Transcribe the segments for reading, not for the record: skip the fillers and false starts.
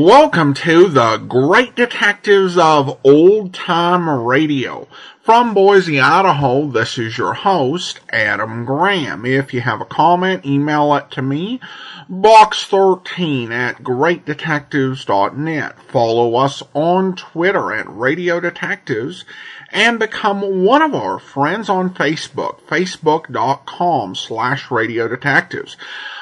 Welcome to the Great Detectives of Old Time Radio. From Boise, Idaho, this is your host, Adam Graham. If you have a comment, email it to me, box13@greatdetectives.net. Follow us on Twitter at Radio Detectives, and become one of our friends on Facebook, facebook.com/Radio Detectives.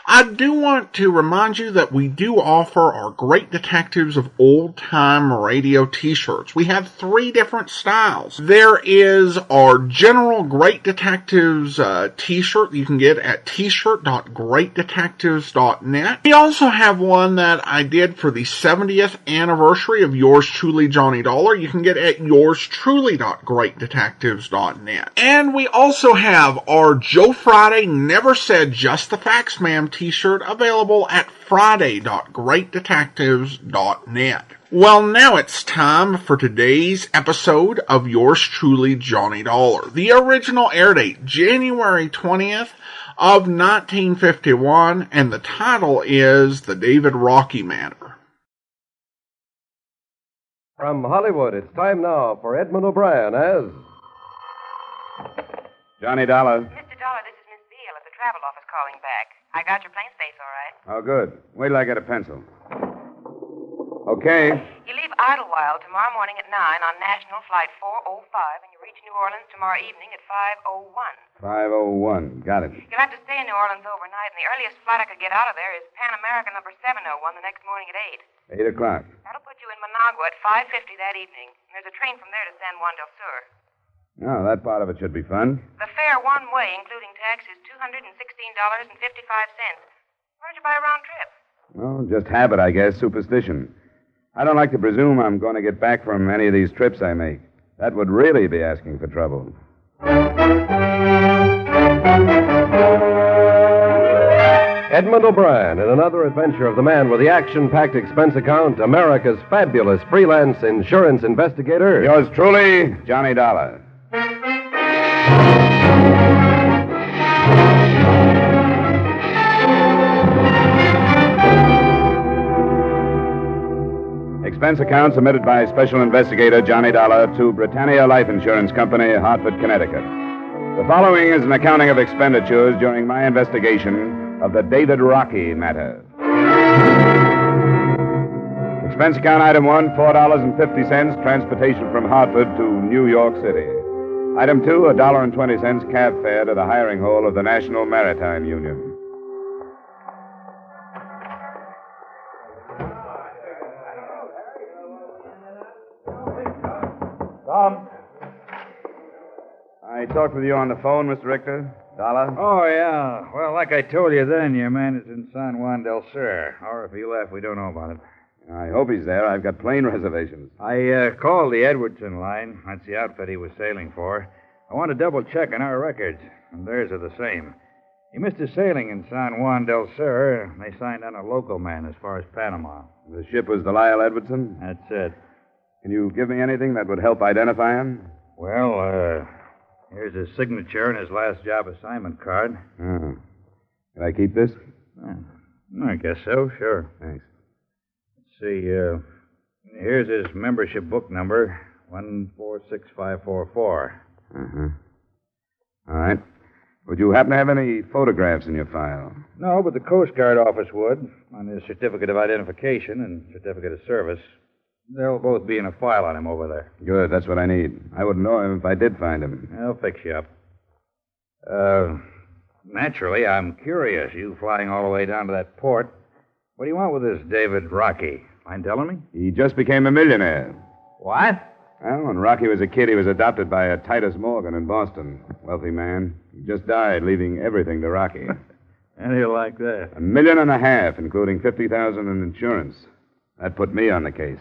I do want to remind you that we do offer our Great Detectives of Old Time Radio t-shirts. We have 3 different styles. There is our general Great Detectives t-shirt you can get at t-shirt.greatdetectives.net. We also have one that I did for the 70th anniversary of Yours Truly, Johnny Dollar. You can get at yourstruly.greatdetectives.net. And we also have our Joe Friday Never Said Just the Facts Ma'am t-shirt available at friday.greatdetectives.net. Well, now it's time for today's episode of Yours Truly, Johnny Dollar. The original air date, January 20th of 1951, and the title is The David Rockey Matter. From Hollywood, it's time now for Edmund O'Brien as... Johnny Dollar. Mr. Dollar, this is Miss Beale at the travel office calling back. I got your plane space all right. Oh, good. Wait till I get a pencil. Okay. You leave Idlewild tomorrow morning at 9 on National Flight 405, and you reach New Orleans tomorrow evening at 5:01. 5:01. Got it. You'll have to stay in New Orleans overnight, and the earliest flight I could get out of there is Pan American number 701 the next morning at 8. 8 o'clock. That'll put you in Managua at 5:50 that evening. There's a train from there to San Juan del Sur. Oh, that part of it should be fun. The fare one way, including tax, is $216.55. Why don't you buy a round trip? Well, just habit, I guess. Superstition. I don't like to presume I'm going to get back from any of these trips I make. That would really be asking for trouble. Edmund O'Brien in another adventure of the man with the action-packed expense account, America's fabulous freelance insurance investigator. Yours truly, Johnny Dollar. Expense account submitted by Special Investigator Johnny Dollar to Britannia Life Insurance Company, Hartford, Connecticut. The following is an accounting of expenditures during my investigation of the David Rockey matter. Expense account item 1, $4.50, transportation from Hartford to New York City. Item 2, $1.20 cab fare to the hiring hall of the National Maritime Union. Tom? I talked with you on the phone, Mr. Richter. Dollar? Oh, yeah. Well, like I told you then, your man is in San Juan del Sur. Or if he left, we don't know about it. I hope he's there. I've got plane reservations. I called the Edwardson line. That's the outfit he was sailing for. I want to double check on our records, and theirs are the same. He missed his sailing in San Juan del Sur. They signed on a local man as far as Panama. The ship was the Lyle Edwardson? That's it. Can you give me anything that would help identify him? Well, here's his signature and his last job assignment card. Oh. Can I keep this? I guess so, sure. Thanks. Let's see, here's his membership book number, 146544. Uh-huh. All right. Would you happen to have any photographs in your file? No, but the Coast Guard office would, on his certificate of identification and certificate of service. They'll both be in a file on him over there. Good, that's what I need. I wouldn't know him if I did find him. I'll fix you up. Naturally, I'm curious, you flying all the way down to that port. What do you want with this David Rockey? Mind telling me? He just became a millionaire. What? Well, when Rocky was a kid, he was adopted by a Titus Morgan in Boston. Wealthy man. He just died, leaving everything to Rocky. And he'll like that. $1.5 million, including $50,000 in insurance. That put me on the case.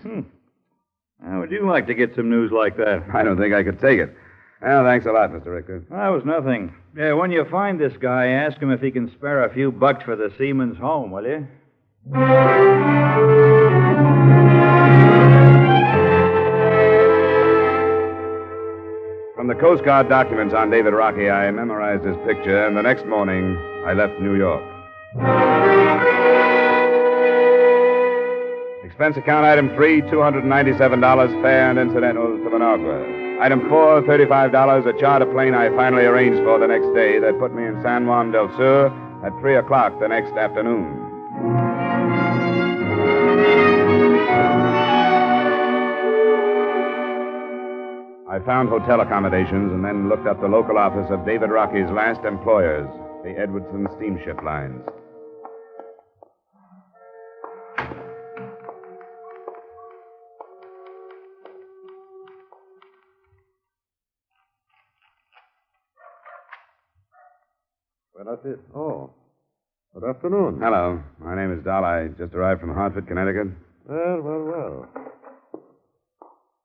How would you like to get some news like that? I don't think I could take it. Well, thanks a lot, Mr. Richter. That was nothing. Yeah, when you find this guy, ask him if he can spare a few bucks for the seaman's home, will you? From the Coast Guard documents on David Rockey, I memorized his picture, and the next morning, I left New York. Expense account item 3, $297, fare and incidentals to Managua. Item 4, $35, a charter plane I finally arranged for the next day that put me in San Juan del Sur at 3 o'clock the next afternoon. I found hotel accommodations and then looked up the local office of David Rockey's last employers, the Edwardson Steamship Lines. Well, that's it. Oh, good afternoon. Hello. My name is Dahl. I just arrived from Hartford, Connecticut. Well.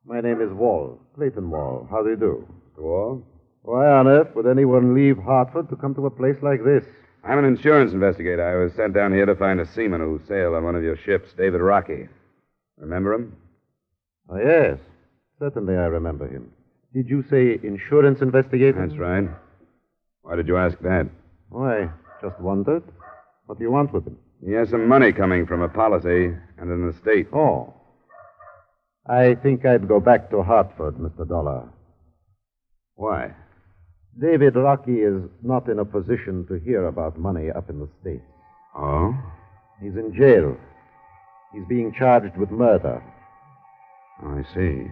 My name is Wall, Clayton Wall. How do you do? Mr. Wall? Why on earth would anyone leave Hartford to come to a place like this? I'm an insurance investigator. I was sent down here to find a seaman who sailed on one of your ships, David Rockey. Remember him? Oh, yes. Certainly I remember him. Did you say insurance investigator? That's right. Why did you ask that? Oh, I just wondered. What do you want with him? He has some money coming from a policy and an estate. Oh. I think I'd go back to Hartford, Mr. Dollar. Why? David Rockey is not in a position to hear about money up in the States. Oh? He's in jail. He's being charged with murder. Oh, I see.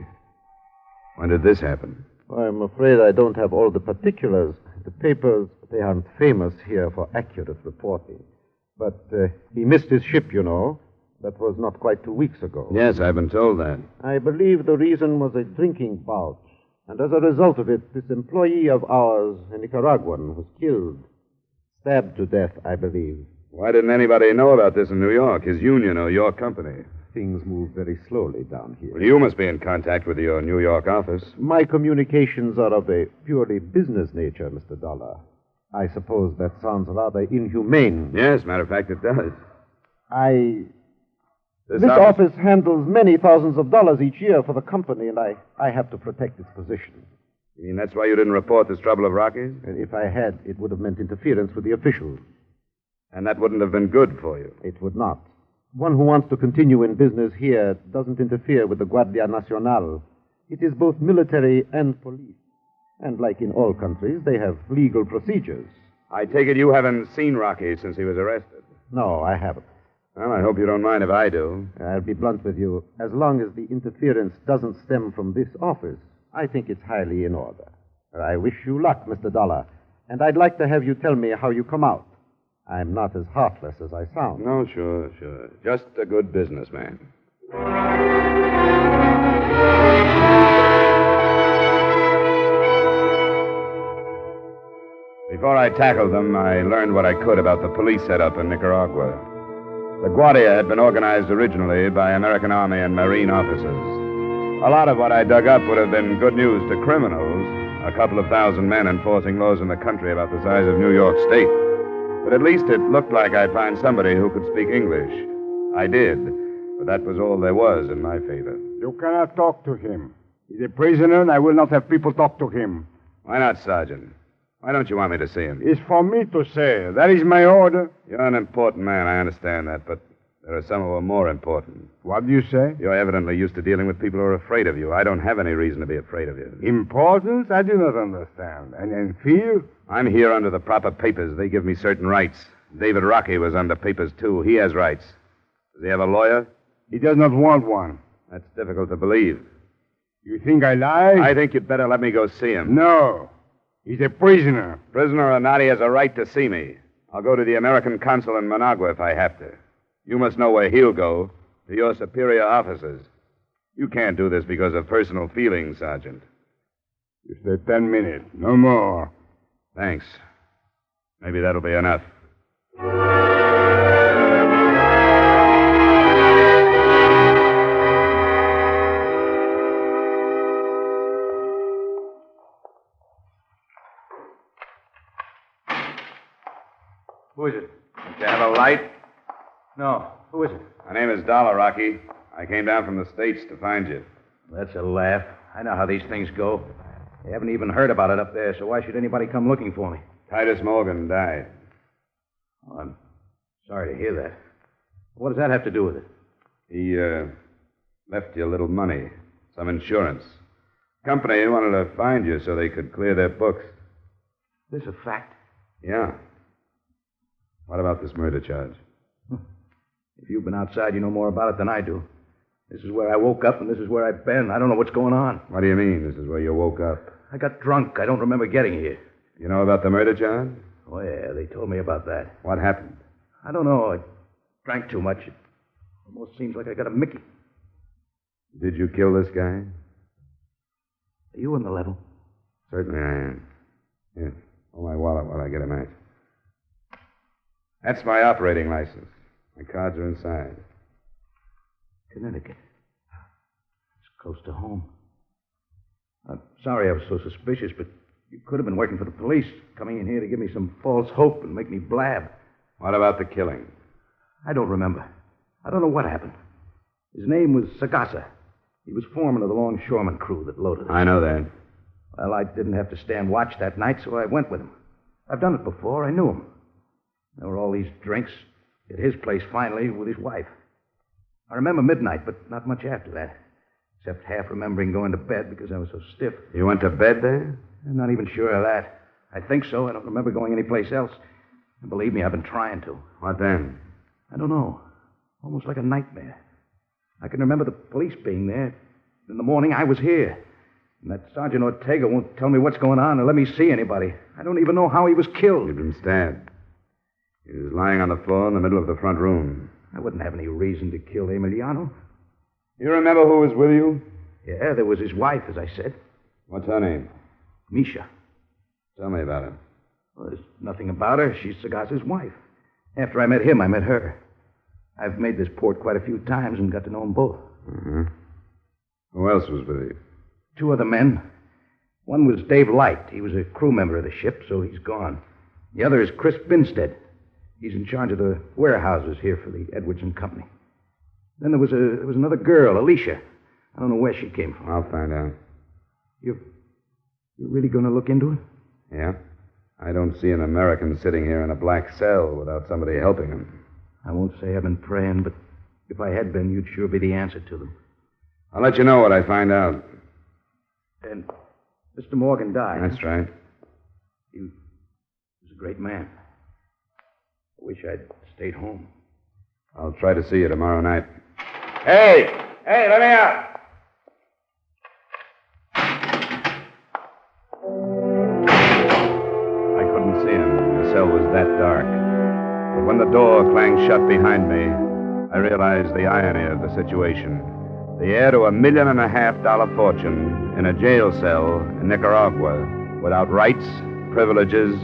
When did this happen? I'm afraid I don't have all the particulars. The papers, they aren't famous here for accurate reporting. But he missed his ship, you know. That was not quite 2 weeks ago. Yes, I've been told that. I believe the reason was a drinking bout. And as a result of it, this employee of ours, a Nicaraguan, was killed. Stabbed to death, I believe. Why didn't anybody know about this in New York, his union or your company? Things move very slowly down here. Well, you must be in contact with your New York office. My communications are of a purely business nature, Mr. Dollar. I suppose that sounds rather inhumane. Yes, matter of fact, it does. This office handles many thousands of dollars each year for the company, and I have to protect its position. You mean that's why you didn't report this trouble of Rocky's? And if I had, it would have meant interference with the officials. And that wouldn't have been good for you. It would not. One who wants to continue in business here doesn't interfere with the Guardia Nacional. It is both military and police. And like in all countries, they have legal procedures. I take it you haven't seen Rocky since he was arrested. No, I haven't. Well, I hope you don't mind if I do. I'll be blunt with you. As long as the interference doesn't stem from this office, I think it's highly in order. I wish you luck, Mr. Dollar. And I'd like to have you tell me how you come out. I'm not as heartless as I sound. No, sure. Just a good businessman. Before I tackled them, I learned what I could about the police setup in Nicaragua. The Guardia had been organized originally by American Army and Marine officers. A lot of what I dug up would have been good news to criminals, a couple of thousand men enforcing laws in the country about the size of New York State. But at least it looked like I'd find somebody who could speak English. I did, but that was all there was in my favor. You cannot talk to him. He's a prisoner, and I will not have people talk to him. Why not, Sergeant? Why don't you want me to see him? It's for me to say. That is my order. You're an important man, I understand that, but there are some who are more important. What do you say? You're evidently used to dealing with people who are afraid of you. I don't have any reason to be afraid of you. Importance? I do not understand. And fear? I'm here under the proper papers. They give me certain rights. David Rockey was under papers, too. He has rights. Does he have a lawyer? He does not want one. That's difficult to believe. You think I lie? I think you'd better let me go see him. No. He's a prisoner. Prisoner or not, he has a right to see me. I'll go to the American consul in Managua if I have to. You must know where he'll go, to your superior officers. You can't do this because of personal feelings, Sergeant. You say 10 minutes, no more. Thanks. Maybe that'll be enough. Who is it? Don't you have a light? No. Who is it? My name is Dollar, Rocky. I came down from the States to find you. That's a laugh. I know how these things go. They haven't even heard about it up there, so why should anybody come looking for me? Titus Morgan died. Oh, I'm sorry to hear that. What does that have to do with it? He left you a little money, some insurance. Company wanted to find you so they could clear their books. This a fact? Yeah. What about this murder charge? If you've been outside, you know more about it than I do. This is where I woke up, and this is where I've been. I don't know what's going on. What do you mean, this is where you woke up? I got drunk. I don't remember getting here. You know about the murder charge? Oh, yeah, they told me about that. What happened? I don't know. I drank too much. It almost seems like I got a Mickey. Did you kill this guy? Are you on the level? Certainly I am. Here, hold my wallet while I get a match. That's my operating license. My cards are inside. Connecticut. It's close to home. I'm sorry I was so suspicious, but you could have been working for the police, coming in here to give me some false hope and make me blab. What about the killing? I don't remember. I don't know what happened. His name was Sagasa. He was foreman of the longshoreman crew that loaded us. I know that. Well, I didn't have to stand watch that night, so I went with him. I've done it before. I knew him. There were all these drinks at his place finally with his wife. I remember midnight, but not much after that, except half remembering going to bed because I was so stiff. You went to bed there? I'm not even sure of that. I think so. I don't remember going anyplace else. And believe me, I've been trying to. What then? I don't know. Almost like a nightmare. I can remember the police being there. In the morning, I was here. And that Sergeant Ortega won't tell me what's going on or let me see anybody. I don't even know how he was killed. He'd been stabbed. He was lying on the floor in the middle of the front room. I wouldn't have any reason to kill Emiliano. You remember who was with you? Yeah, there was his wife, as I said. What's her name? Misha. Tell me about her. Well, there's nothing about her. She's Sagasa's wife. After I met him, I met her. I've made this port quite a few times and got to know them both. Mm-hmm. Who else was with you? 2 other men. One was Dave Light. He was a crew member of the ship, so he's gone. The other is Chris Binstead. He's in charge of the warehouses here for the Edwards Company. Then there was another girl, Alicia. I don't know where she came from. I'll find out. You're really going to look into it? Yeah. I don't see an American sitting here in a black cell without somebody helping him. I won't say I've been praying, but if I had been, you'd sure be the answer to them. I'll let you know what I find out. And Mr. Morgan died. That's right. He was a great man. I wish I'd stayed home. I'll try to see you tomorrow night. Hey, let me out. I couldn't see him. The cell was that dark. But when the door clanged shut behind me, I realized the irony of the situation. The heir to $1.5 million fortune in a jail cell in Nicaragua without rights, privileges,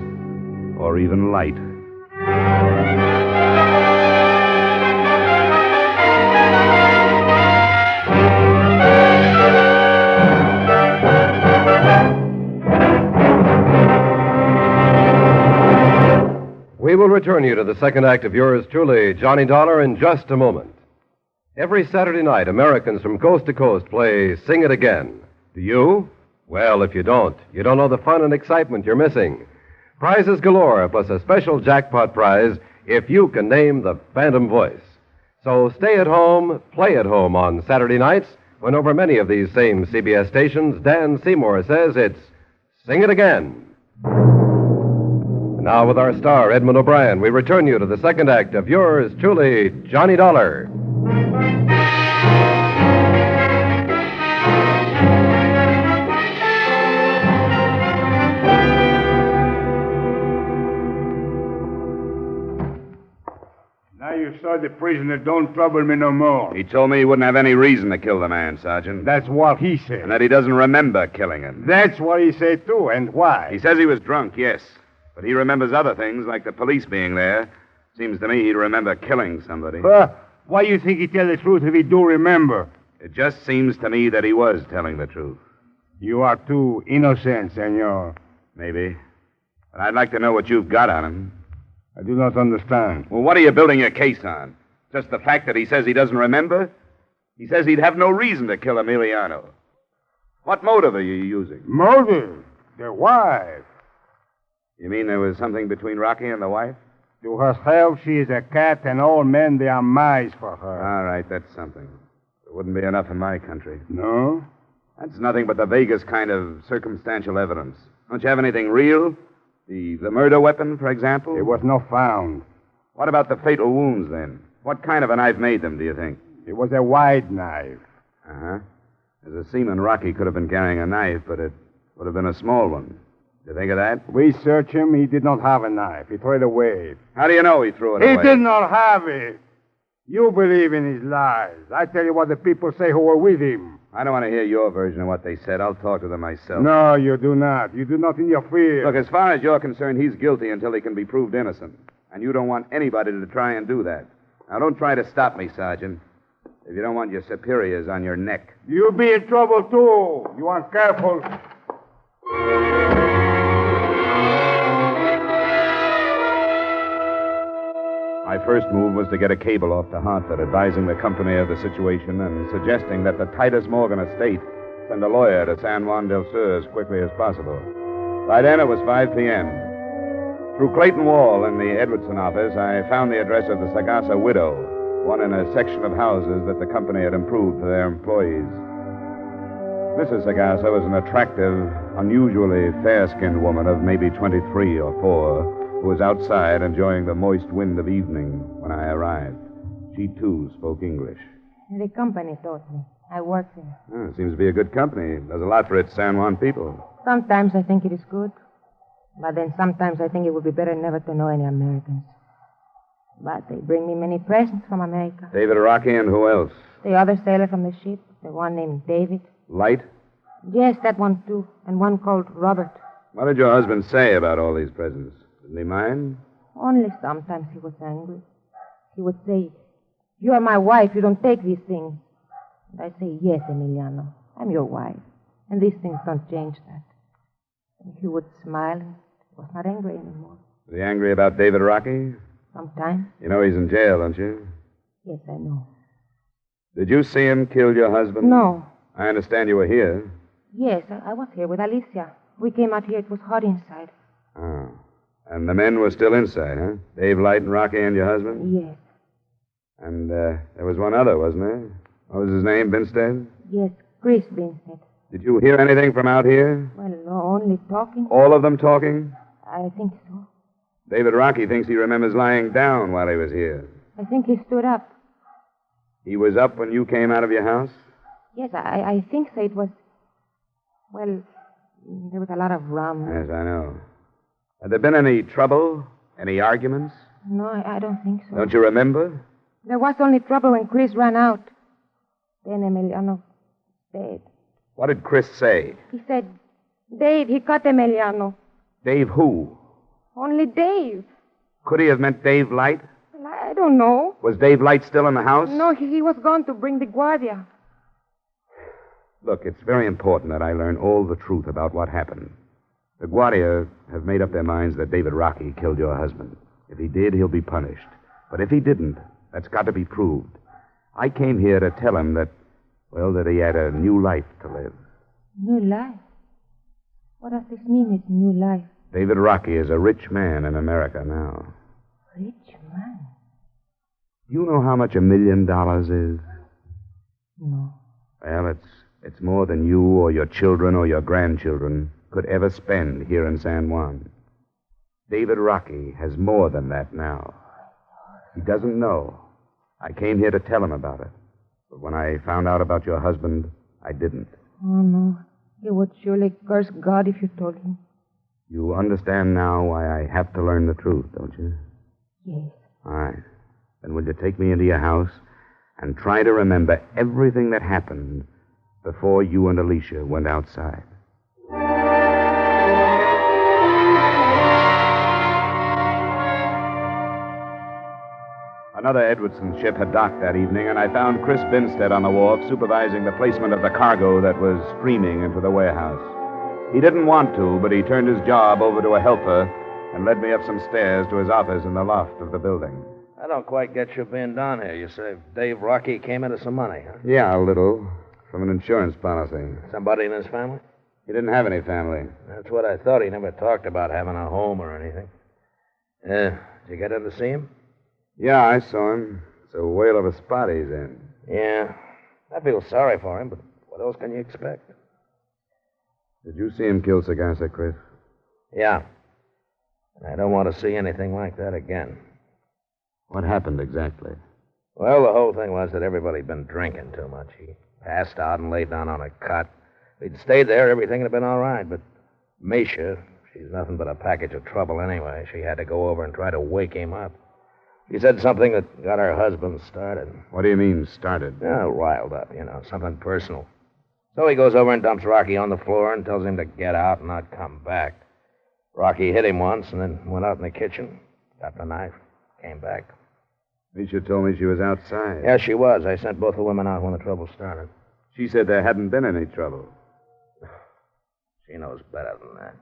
or even light. We will return you to the second act of yours truly, Johnny Dollar, in just a moment. Every Saturday night, Americans from coast to coast play Sing It Again. Do you? Well, if you don't know the fun and excitement you're missing. Prizes galore, plus a special jackpot prize if you can name the Phantom Voice. So stay at home, play at home on Saturday nights, when over many of these same CBS stations, Dan Seymour says it's Sing It Again. Now, with our star, Edmund O'Brien, we return you to the second act of yours truly, Johnny Dollar. Now you saw the prisoner. Don't trouble me no more. He told me he wouldn't have any reason to kill the man, Sergeant. That's what he said. And that he doesn't remember killing him. That's what he said, too. And why? He says he was drunk, yes. But he remembers other things, like the police being there. Seems to me he'd remember killing somebody. Why you think he tell the truth if he do remember? It just seems to me that he was telling the truth. You are too innocent, senor. Maybe. But I'd like to know what you've got on him. I do not understand. Well, what are you building your case on? Just the fact that he says he doesn't remember? He says he'd have no reason to kill Emiliano. What motive are you using? Motive? The wife. You mean there was something between Rockey and the wife? To herself, she is a cat, and all men, they are mice for her. All right, that's something. It wouldn't be enough in my country. No? That's nothing but the vaguest kind of circumstantial evidence. Don't you have anything real? The murder weapon, for example? It was not found. What about the fatal wounds, then? What kind of a knife made them, do you think? It was a wide knife. Uh-huh. As a seaman, Rockey could have been carrying a knife, but it would have been a small one. Do you think of that? We searched him. He did not have a knife. He threw it away. How do you know he threw it He away? did not have it. You believe in his lies. I tell you what the people say who were with him. I don't want to hear your version of what they said. I'll talk to them myself. No, you do not. You do not interfere. Look, as far as you're concerned, he's guilty until he can be proved innocent. And you don't want anybody to try and do that. Now, don't try to stop me, Sergeant. If you don't want your superiors on your neck. You'll be in trouble, too. You aren't careful. My first move was to get a cable off to Hartford advising the company of the situation and suggesting that the Titus Morgan estate send a lawyer to San Juan del Sur as quickly as possible. By then, it was 5 p.m. Through Clayton Wall in the Edwardson office, I found the address of the Sagasa widow, one in a section of houses that the company had improved for their employees. Mrs. Sagasa was an attractive, unusually fair-skinned woman of maybe 23 or 4, who was outside enjoying the moist wind of evening when I arrived. She, too, spoke English. The company taught me. I work there. Oh, it seems to be a good company. Does a lot for its San Juan people. Sometimes I think it is good. But then sometimes I think it would be better never to know any Americans. But they bring me many presents from America. David Rockey and who else? The other sailor from the ship, the one named David. Light? Yes, that one too. And one called Robert. What did your husband say about all these presents? Didn't he mind? Only sometimes he was angry. He would say, "You are my wife. You don't take these things." And I say, "Yes, Emiliano. I'm your wife. And these things don't change that." And he would smile and was not angry anymore. Was he angry about David Rockey? Sometimes. You know he's in jail, don't you? Yes, I know. Did you see him kill your husband? No. I understand you were here. Yes, I was here with Alicia. We came out here. It was hot inside. Oh. And the men were still inside, huh? Dave Light and Rockey and your husband? Yes. And there was one other, wasn't there? What was his name, Binstead? Yes, Chris Binstead. Did you hear anything from out here? Well, no, only talking. All of them talking? I think so. David Rockey thinks he remembers lying down while he was here. I think he stood up. He was up when you came out of your house? Yes, I think so. It was... Well, there was a lot of rum. Yes, I know. Had there been any trouble? Any arguments? No, I don't think so. Don't you remember? There was only trouble when Chris ran out. Then Emiliano stayed. What did Chris say? He said, "Dave, he cut Emiliano." Dave who? Only Dave. Could he have meant Dave Light? Well, I don't know. Was Dave Light still in the house? No, he was gone to bring the Guardia. Look, it's very important that I learn all the truth about what happened. The Guardia have made up their minds that David Rockey killed your husband. If he did, he'll be punished. But if he didn't, that's got to be proved. I came here to tell him that, well, that he had a new life to live. New life? What does this mean, his new life? David Rockey is a rich man in America now. Rich man? Do you know how much $1 million is? No. Well, it's more than you or your children or your grandchildren could ever spend here in San Juan. David Rockey has more than that now. He doesn't know. I came here to tell him about it. But when I found out about your husband, I didn't. Oh, no. He would surely curse God if you told him. You understand now why I have to learn the truth, don't you? Yes. All right. Then will you take me into your house and try to remember everything that happened before you and Alicia went outside? Another Edwardson ship had docked that evening, and I found Chris Binstead on the wharf supervising the placement of the cargo that was streaming into the warehouse. He didn't want to, but he turned his job over to a helper and led me up some stairs to his office in the loft of the building. I don't quite get you being down here. You say Dave Rockey came into some money, huh? Yeah, a little. From an insurance policy. Somebody in his family? He didn't have any family. That's what I thought. He never talked about having a home or anything. Did you get in to see him? Yeah, I saw him. It's a whale of a spot he's in. Yeah. I feel sorry for him, but what else can you expect? Did you see him kill Sagasa, Chris? Yeah. I don't want to see anything like that again. What happened exactly? Well, the whole thing was that everybody had been drinking too much. He passed out and laid down on a cot. If he'd stayed there, everything would have been all right, but Misha, she's nothing but a package of trouble anyway. She had to go over and try to wake him up. She said something that got her husband started. What do you mean, started? Yeah, riled up, something personal. So he goes over and dumps Rocky on the floor and tells him to get out and not come back. Rocky hit him once and then went out in the kitchen, got the knife, came back. Misha told me she was outside. Yeah, she was. I sent both the women out when the trouble started. She said there hadn't been any trouble. She knows better than that.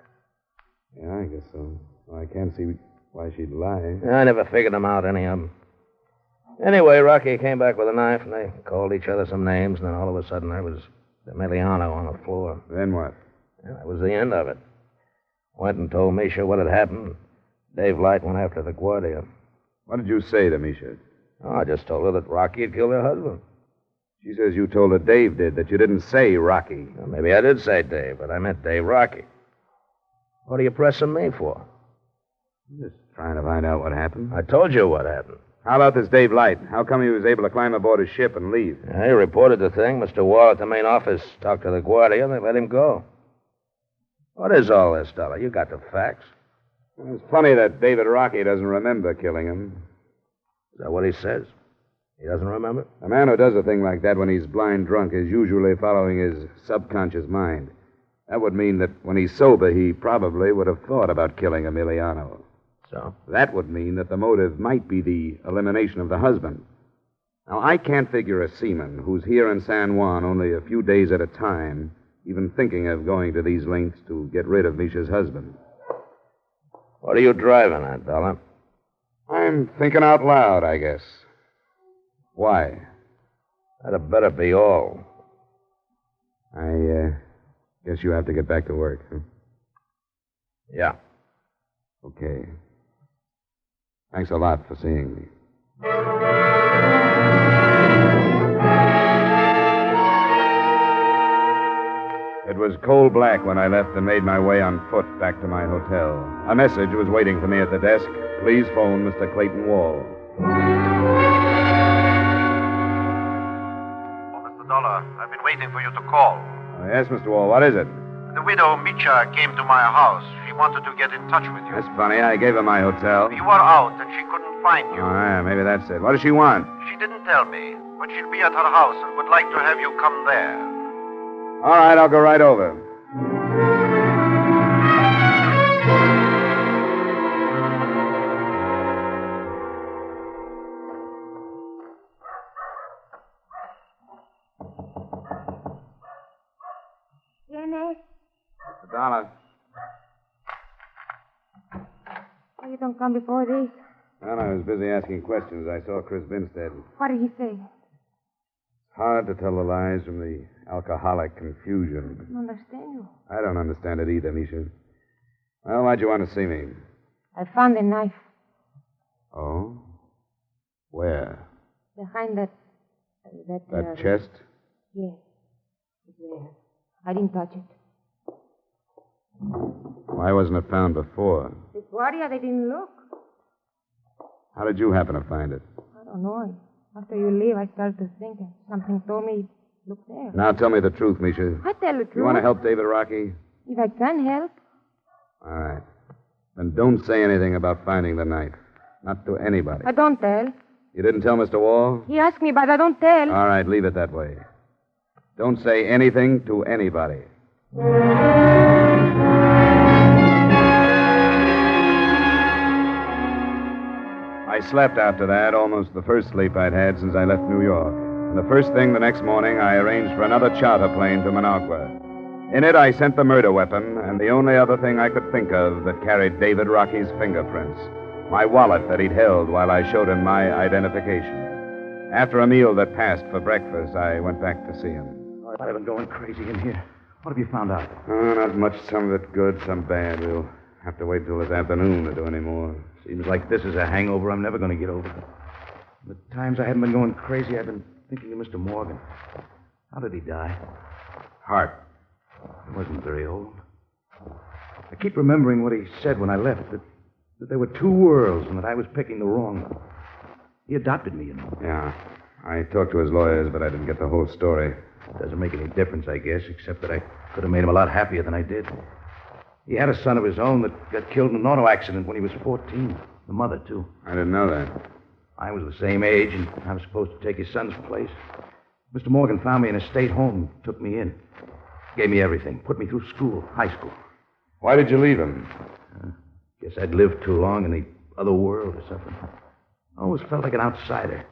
Yeah, I guess so. Well, I can't see why she'd lie. I never figured them out, any of them. Anyway, Rocky came back with a knife, and they called each other some names, and then all of a sudden there was Emiliano on the floor. Then what? And that was the end of it. Went and told Misha what had happened. Dave Light went after the Guardia. What did you say to Misha? Oh, I just told her that Rocky had killed her husband. She says you told her Dave did, that you didn't say Rocky. Well, maybe I did say Dave, but I meant Dave Rocky. What are you pressing me for? Just trying to find out what happened. I told you what happened. How about this Dave Light? How come he was able to climb aboard his ship and leave? He reported the thing. Mr. Wall at the main office talked to the Guardia, and they let him go. What is all this, Dollar? You got the facts. Well, it's funny that David Rocky doesn't remember killing him. Is that what he says? He doesn't remember? A man who does a thing like that when he's blind drunk is usually following his subconscious mind. That would mean that when he's sober, he probably would have thought about killing Emiliano. So? That would mean that the motive might be the elimination of the husband. Now, I can't figure a seaman who's here in San Juan only a few days at a time even thinking of going to these lengths to get rid of Misha's husband. What are you driving at, Dollar? I'm thinking out loud, I guess. Why? That'd better be all. I guess you have to get back to work, huh? Yeah. Okay. Thanks a lot for seeing me. It was coal black when I left and made my way on foot back to my hotel. A message was waiting for me at the desk. Please phone Mr. Clayton Wall. Oh, Mr. Dollar, I've been waiting for you to call. Yes, Mr. Wall, what is it? The widow, Micha, came to my house. She wanted to get in touch with you. That's funny. I gave her my hotel. You were out and she couldn't find you. Oh, yeah, maybe that's it. What does she want? She didn't tell me, but she'll be at her house and would like to have you come there. All right, I'll go right over. Mr. Dollar. Oh, you don't come before this? Well, I was busy asking questions. I saw Chris Vinstead. What did he say? Hard to tell the lies from the alcoholic confusion. I don't understand you. I don't understand it either, Misha. Well, why'd you want to see me? I found a knife Oh? Where? behind that chest? Yes. It's there. I didn't touch it. Why wasn't it found before? The Guardia, they didn't look. How did you happen to find it? I don't know. After you leave, I started to think, and something told me, look there. Now tell me the truth, Misha. I tell the truth. You want to help David Rockey? If I can help. All right. Then don't say anything about finding the knife. Not to anybody. I don't tell. You didn't tell Mr. Wall? He asked me, but I don't tell. All right, leave it that way. Don't say anything to anybody. I slept after that, almost the first sleep I'd had since I left New York. And the first thing the next morning, I arranged for another charter plane to Managua. In it, I sent the murder weapon and the only other thing I could think of that carried David Rockey's fingerprints. My wallet that he'd held while I showed him my identification. After a meal that passed for breakfast, I went back to see him. I've been going crazy in here. What have you found out? Oh, not much. Some of it good, some bad. We'll have to wait till this afternoon to do any more. Seems like this is a hangover I'm never going to get over. The times I haven't been going crazy, I've been thinking of Mr. Morgan. How did he die? Heart. He wasn't very old. I keep remembering what he said when I left, that there were two worlds and that I was picking the wrong one. He adopted me, you know. Yeah. I talked to his lawyers, but I didn't get the whole story. It doesn't make any difference, I guess, except that I could have made him a lot happier than I did. He had a son of his own that got killed in an auto accident when he was 14. The mother, too. I didn't know that. I was the same age, and I was supposed to take his son's place. Mr. Morgan found me in a state home, took me in. Gave me everything, put me through school, high school. Why did you leave him? Guess I'd lived too long in the other world or something. I always felt like an outsider.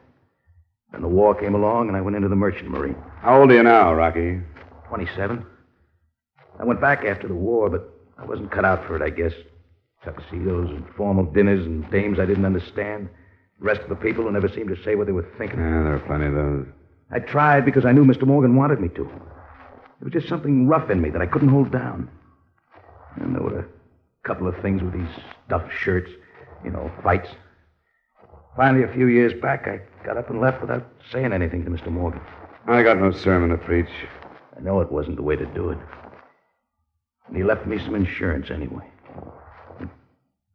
Then the war came along, and I went into the Merchant Marine. How old are you now, Rocky? 27. I went back after the war, but I wasn't cut out for it, I guess. Tuxedos and formal dinners and dames I didn't understand. The rest of the people who never seemed to say what they were thinking. Yeah, there are plenty of those. I tried because I knew Mr. Morgan wanted me to. There was just something rough in me that I couldn't hold down. And there were a couple of things with these stuffed shirts, fights. Finally, a few years back, I got up and left without saying anything to Mr. Morgan. I got no sermon to preach. I know it wasn't the way to do it. And he left me some insurance anyway.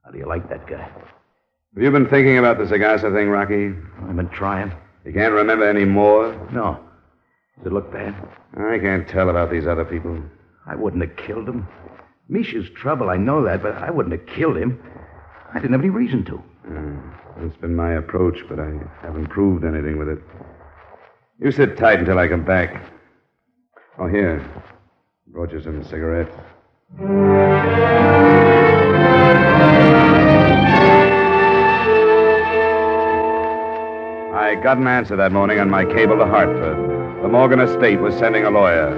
How do you like that guy? Have you been thinking about the Sagasa thing, Rocky? I've been trying. You can't remember any more? No. Does it look bad? I can't tell about these other people. I wouldn't have killed him. Misha's trouble, I know that, but I wouldn't have killed him. I didn't have any reason to. It's been my approach, but I haven't proved anything with it. You sit tight until I come back. Oh, here. Brought you some cigarettes. I got an answer that morning on my cable to Hartford. The Morgan estate was sending a lawyer.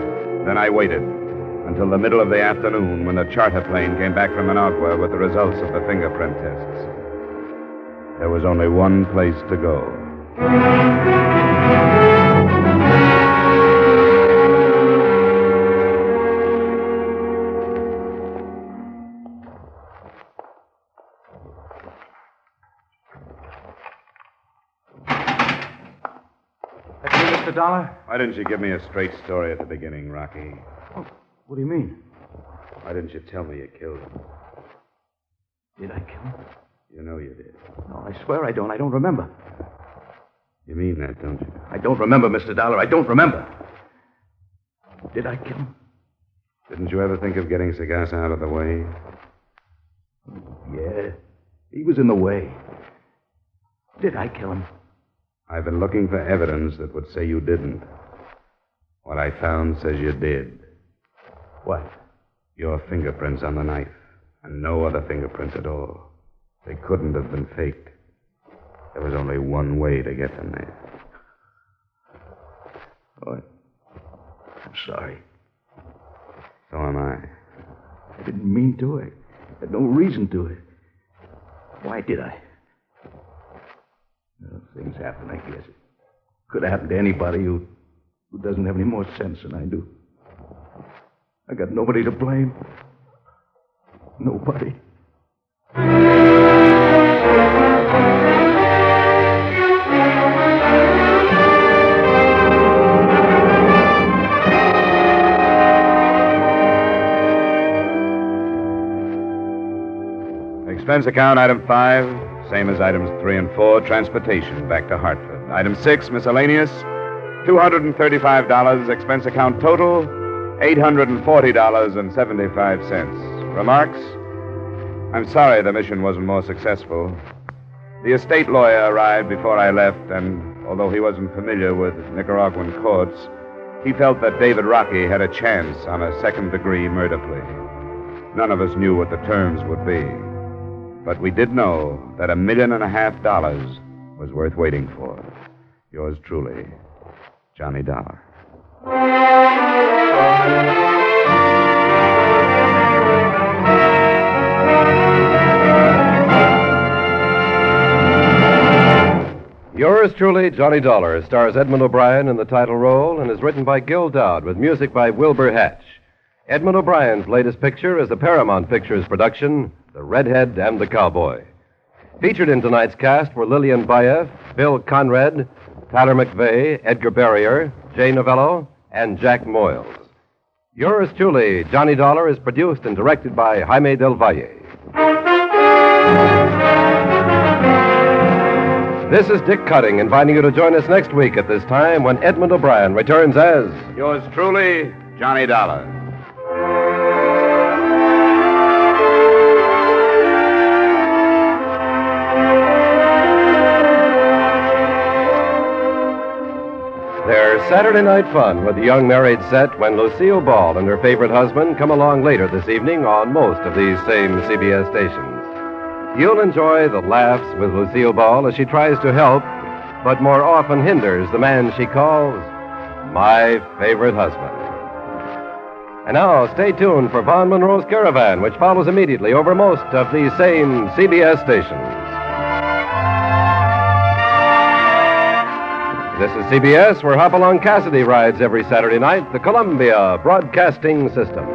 Then I waited until the middle of the afternoon when the charter plane came back from Managua with the results of the fingerprint tests. There was only one place to go. That's you, Mr. Dollar? Why didn't you give me a straight story at the beginning, Rocky? Oh, what do you mean? Why didn't you tell me you killed him? Did I kill him? You know you did. No, I swear I don't. I don't remember. You mean that, don't you? I don't remember, Mr. Dollar. I don't remember. Did I kill him? Didn't you ever think of getting Sagasa out of the way? Yeah. He was in the way. Did I kill him? I've been looking for evidence that would say you didn't. What I found says you did. What? Your fingerprints on the knife, and no other fingerprints at all. They couldn't have been faked. There was only one way to get them there. Oh, I'm sorry. So am I. I didn't mean to. I had no reason to. Why did I? Well, things happen, I guess. It could have happened to anybody who doesn't have any more sense than I do. I got nobody to blame. Nobody. Expense account, item 5, same as items 3 and 4, transportation back to Hartford. Item 6, miscellaneous, $235. Expense account total, $840.75. Remarks? I'm sorry the mission wasn't more successful. The estate lawyer arrived before I left, and although he wasn't familiar with Nicaraguan courts, he felt that David Rockey had a chance on a second-degree murder plea. None of us knew what the terms would be. But we did know that $1.5 million was worth waiting for. Yours truly, Johnny Dollar. Yours truly, Johnny Dollar, stars Edmund O'Brien in the title role and is written by Gil Dowd with music by Wilbur Hatch. Edmund O'Brien's latest picture is a Paramount Pictures production, The Redhead and the Cowboy. Featured in tonight's cast were Lillian Baeff, Bill Conrad, Tyler McVeigh, Edgar Barrier, Jay Novello, and Jack Moyles. Yours truly, Johnny Dollar, is produced and directed by Jaime Del Valle. This is Dick Cutting, inviting you to join us next week at this time when Edmund O'Brien returns as... Yours truly, Johnny Dollar. There's Saturday night fun with the young married set when Lucille Ball and her favorite husband come along later this evening on most of these same CBS stations. You'll enjoy the laughs with Lucille Ball as she tries to help, but more often hinders the man she calls my favorite husband. And now, stay tuned for Von Monroe's Caravan, which follows immediately over most of these same CBS stations. This is CBS, where Hopalong Cassidy rides every Saturday night, the Columbia Broadcasting System.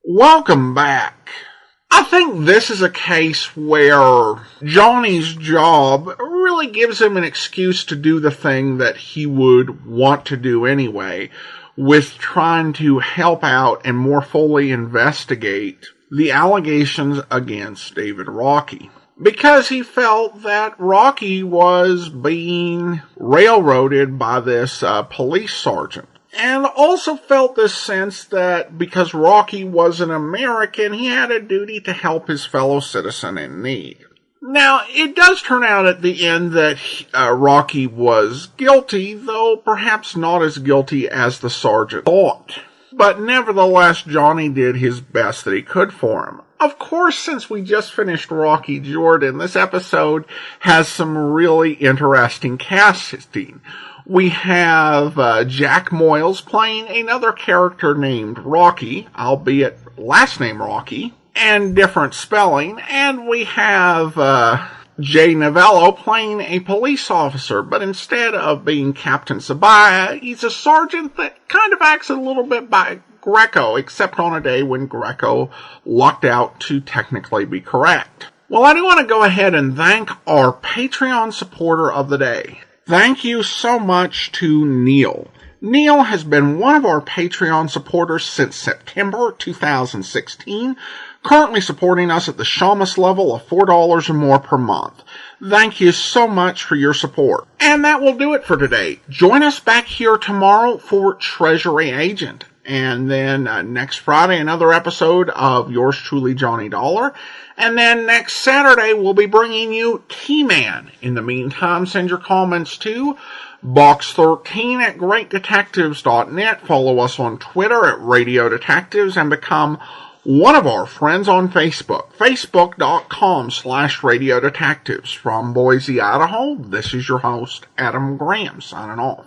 Welcome back. I think this is a case where Johnny's job really gives him an excuse to do the thing that he would want to do anyway, with trying to help out and more fully investigate the allegations against David Rockey. Because he felt that Rockey was being railroaded by this police sergeant. And also felt this sense that because Rockey was an American, he had a duty to help his fellow citizen in need. Now, it does turn out at the end that Rockey was guilty, though perhaps not as guilty as the sergeant thought. But nevertheless, Johnny did his best that he could for him. Of course, since we just finished Rocky Jordan, this episode has some really interesting casting. We have Jack Moyles playing another character named Rocky, albeit last name Rocky, and different spelling. And we have Jay Novello playing a police officer, but instead of being Captain Sabaya, he's a sergeant that kind of acts a little bit by Greco, except on a day when Greco lucked out to technically be correct. Well, I do want to go ahead and thank our Patreon supporter of the day. Thank you so much to Neil. Neil has been one of our Patreon supporters since September 2016, currently supporting us at the Shamus level of $4 or more per month. Thank you so much for your support. And that will do it for today. Join us back here tomorrow for Treasury Agent. And then next Friday, another episode of Yours Truly, Johnny Dollar. And then next Saturday, we'll be bringing you T-Man. In the meantime, send your comments to box13@greatdetectives.net. Follow us on Twitter at Radio Detectives and become one of our friends on Facebook. Facebook.com/Radio Detectives. From Boise, Idaho, this is your host, Adam Graham, signing off.